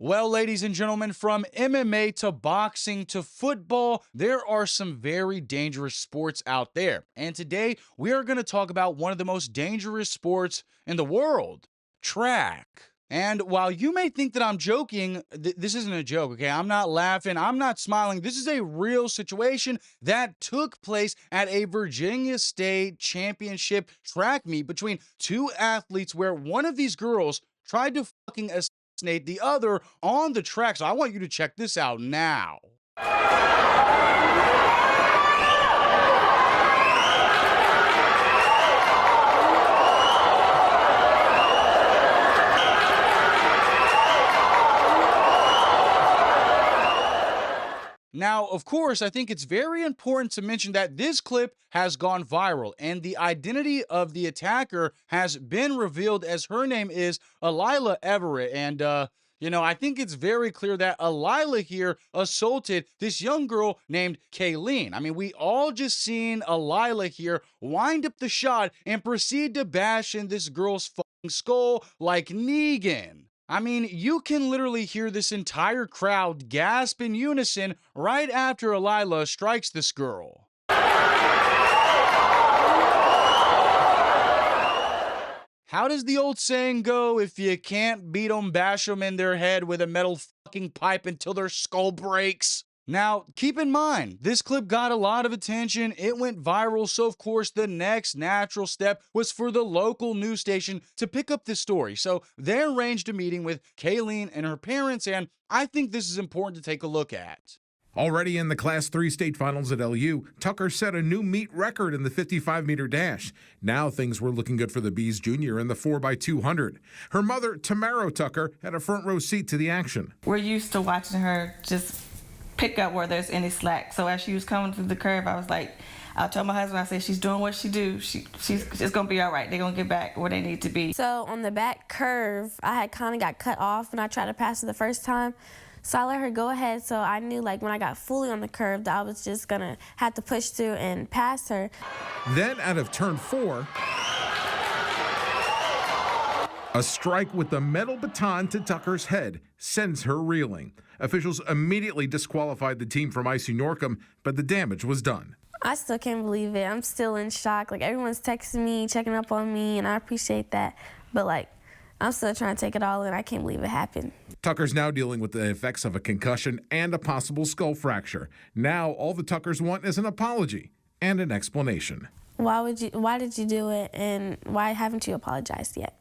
Well, ladies and gentlemen, from MMA to boxing to football, there are some very dangerous sports out there. And today we are going to talk about one of the most dangerous sports in the world, track. And while you may think that I'm joking, this isn't a joke, okay? I'm not laughing, I'm not smiling. This is a real situation that took place at a Virginia State Championship track meet between two athletes where one of these girls tried to fucking assassinate the other on the track. So I want you to check this out now. Now, of course, I think it's very important to mention that this clip has gone viral and the identity of the attacker has been revealed as her name is Alila Everett. And, I think it's very clear that Alila here assaulted this young girl named Kayleen. I mean, we all just seen Alila here wind up the shot and proceed to bash in this girl's fucking skull like Negan. I mean, you can literally hear this entire crowd gasp in unison right after Alila strikes this girl. How does the old saying go? If you can't beat 'em, bash 'em in their head with a metal fucking pipe until their skull breaks. Now, keep in mind, this clip got a lot of attention. It went viral. So, of course, the next natural step was for the local news station to pick up this story. So, they arranged a meeting with Kayleen and her parents, and I think this is important to take a look at. Already in the Class 3 state finals at LU, Tucker set a new meet record in the 55-meter dash. Now things were looking good for the Bees Junior in the 4x200. Her mother, Tamara Tucker, had a front row seat to the action. We're used to watching her just pick up where there's any slack. So as she was coming through the curve, I was like, I'll tell my husband, I said, she's doing what she do. She's going to be all right. They're going to get back where they need to be. So on the back curve, I had kind of got cut off when I tried to pass her the first time. So I let her go ahead. So I knew like when I got fully on the curve that I was just going to have to push through and pass her. Then out of turn 4, a strike with the metal baton to Tucker's head sends her reeling. Officials immediately disqualified the team from IC Norcom, but the damage was done. I still can't believe it. I'm still in shock. Like, everyone's texting me, checking up on me, and I appreciate that. But, like, I'm still trying to take it all in. I can't believe it happened. Tucker's now dealing with the effects of a concussion and a possible skull fracture. Now all the Tuckers want is an apology and an explanation. Why did you do it, and why haven't you apologized yet?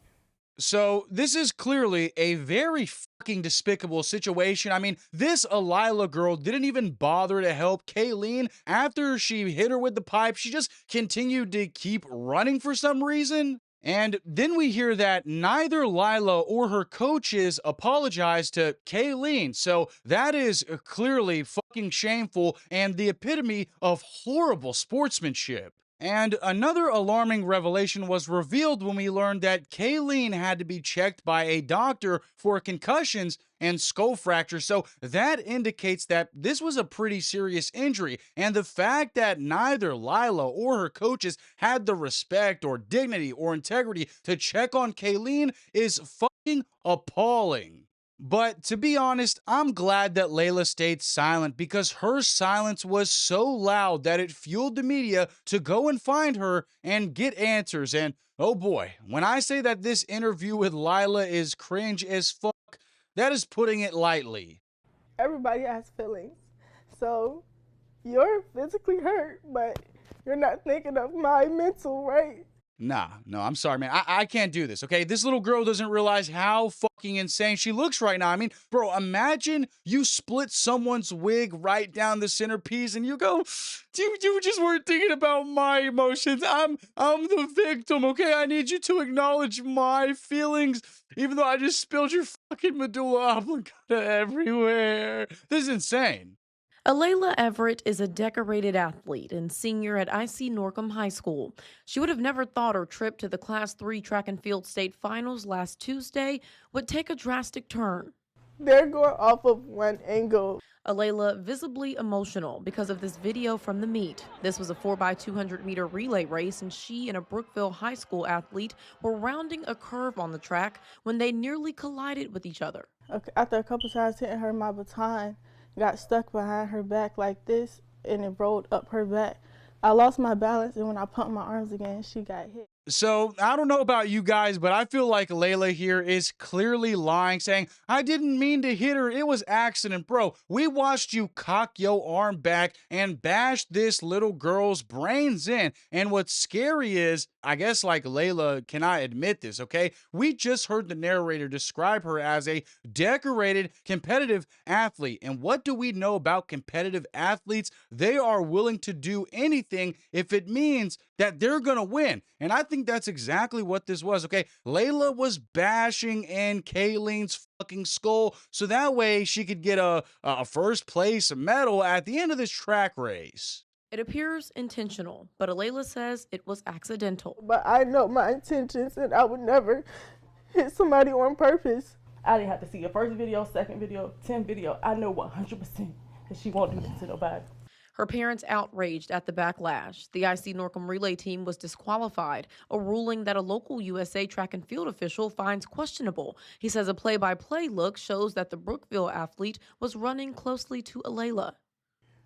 So, this is clearly a very fucking despicable situation. I mean, this Alila girl didn't even bother to help Kayleen after she hit her with the pipe. She just continued to keep running for some reason. And then we hear that neither Lila or her coaches apologized to Kayleen. So that is clearly fucking shameful and the epitome of horrible sportsmanship. And another alarming revelation was revealed when we learned that Kayleen had to be checked by a doctor for concussions and skull fractures. So that indicates that this was a pretty serious injury. And the fact that neither Lila or her coaches had the respect or dignity or integrity to check on Kayleen is fucking appalling. But to be honest, I'm glad that Layla stayed silent because her silence was so loud that it fueled the media to go and find her and get answers. And oh boy, when I say that this interview with Lila is cringe as fuck, that is putting it lightly. Everybody has feelings. So you're physically hurt, but you're not thinking of my mental, right? No, I'm sorry, man. I can't do this, okay? This little girl doesn't realize how fucking insane she looks right now. I mean, bro, imagine you split someone's wig right down the centerpiece and you go, you just weren't thinking about my emotions. I'm the victim, okay? I need you to acknowledge my feelings, even though I just spilled your fucking medulla oblongata everywhere. This is insane. Alayla Everett is a decorated athlete and senior at IC Norcom High School. She would have never thought her trip to the Class 3 track and field state finals last Tuesday would take a drastic turn. They're going off of one angle. Alayla visibly emotional because of this video from the meet. This was a 4x200 meter relay race, and she and a Brookville High School athlete were rounding a curve on the track when they nearly collided with each other. After a couple times hitting her, my baton got stuck behind her back like this, and it rolled up her back. I lost my balance, and when I pumped my arms again, she got hit. So I don't know about you guys, but I feel like Layla here is clearly lying, saying, I didn't mean to hit her. It was accident. Bro, we watched you cock your arm back and bash this little girl's brains in. And what's scary is, I guess like Layla cannot admit this, okay? We just heard the narrator describe her as a decorated competitive athlete. And what do we know about competitive athletes? They are willing to do anything if it means that they're gonna win. And I think that's exactly what this was, okay? Layla was bashing in Kayleen's fucking skull so that way she could get a first place medal at the end of this track race. It appears intentional, but Alayla says it was accidental. But I know my intentions, and I would never hit somebody on purpose. I didn't have to see your first video, second video, 10th video. I know 100% that she won't do this to nobody. Her parents outraged at the backlash. The IC Norcom relay team was disqualified, a ruling that a local USA track and field official finds questionable. He says a play-by-play look shows that the Brookville athlete was running closely to Alayla.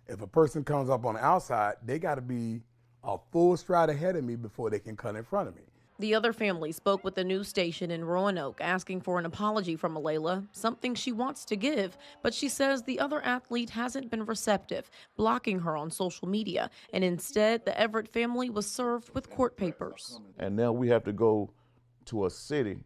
If a person comes up on the outside, they got to be a full stride ahead of me before they can cut in front of me. The other family spoke with the news station in Roanoke asking for an apology from Alayla, something she wants to give, but she says the other athlete hasn't been receptive, blocking her on social media, and instead the Everett family was served with court papers. And now we have to go to a city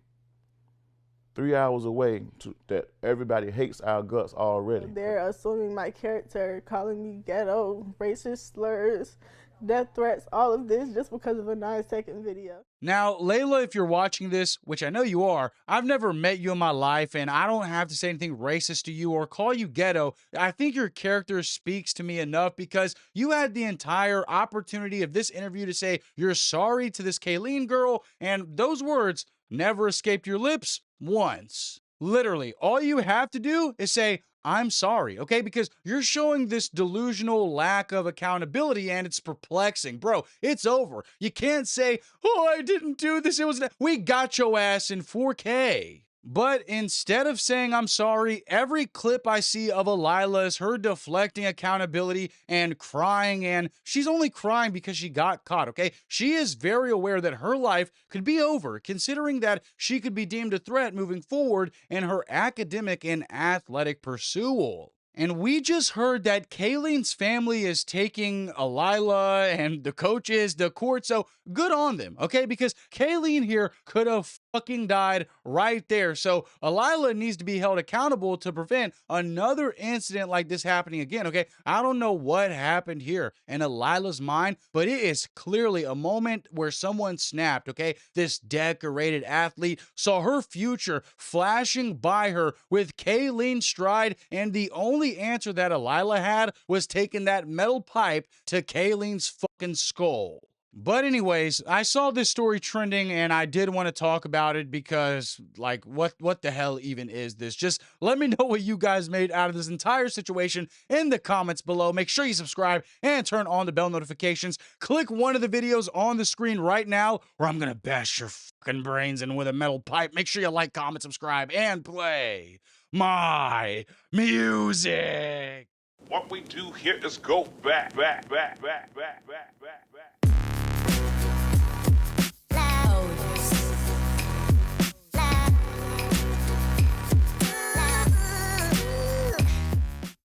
3 hours away that everybody hates our guts already. They're assuming my character, calling me ghetto, racist slurs, death threats, all of this just because of a 9-second video. Now, Layla, if you're watching this, which I know you are, I've never met you in my life, and I don't have to say anything racist to you or call you ghetto. I think your character speaks to me enough because you had the entire opportunity of this interview to say you're sorry to this Kayleen girl, and those words never escaped your lips once. Literally, all you have to do is say, I'm sorry, okay? Because you're showing this delusional lack of accountability and it's perplexing. Bro, it's over. You can't say, oh, I didn't do this. We got your ass in 4K. But instead of saying I'm sorry, every clip I see of Alayla is her deflecting accountability and crying, and she's only crying because she got caught, okay? She is very aware that her life could be over, considering that she could be deemed a threat moving forward in her academic and athletic pursuit. And we just heard that Kayleen's family is taking Alayla and the coaches to court, so good on them, okay? Because Kayleen here could have fucking died right there. So Alayla needs to be held accountable to prevent another incident like this happening again, okay? I don't know what happened here in Alayla's mind, but it is clearly a moment where someone snapped, okay? This decorated athlete saw her future flashing by her with Kayleen's stride, and the only answer that Alayla had was taking that metal pipe to Kayleen's fucking skull. But anyways, I saw this story trending and I did want to talk about it because, like, what the hell even is this? Just let me know what you guys made out of this entire situation in the comments below. Make sure you subscribe and turn on the bell notifications. Click one of the videos on the screen right now where I'm gonna bash your fucking brains in with a metal pipe. Make sure you like, comment, subscribe, and play my music. What we do here is go back.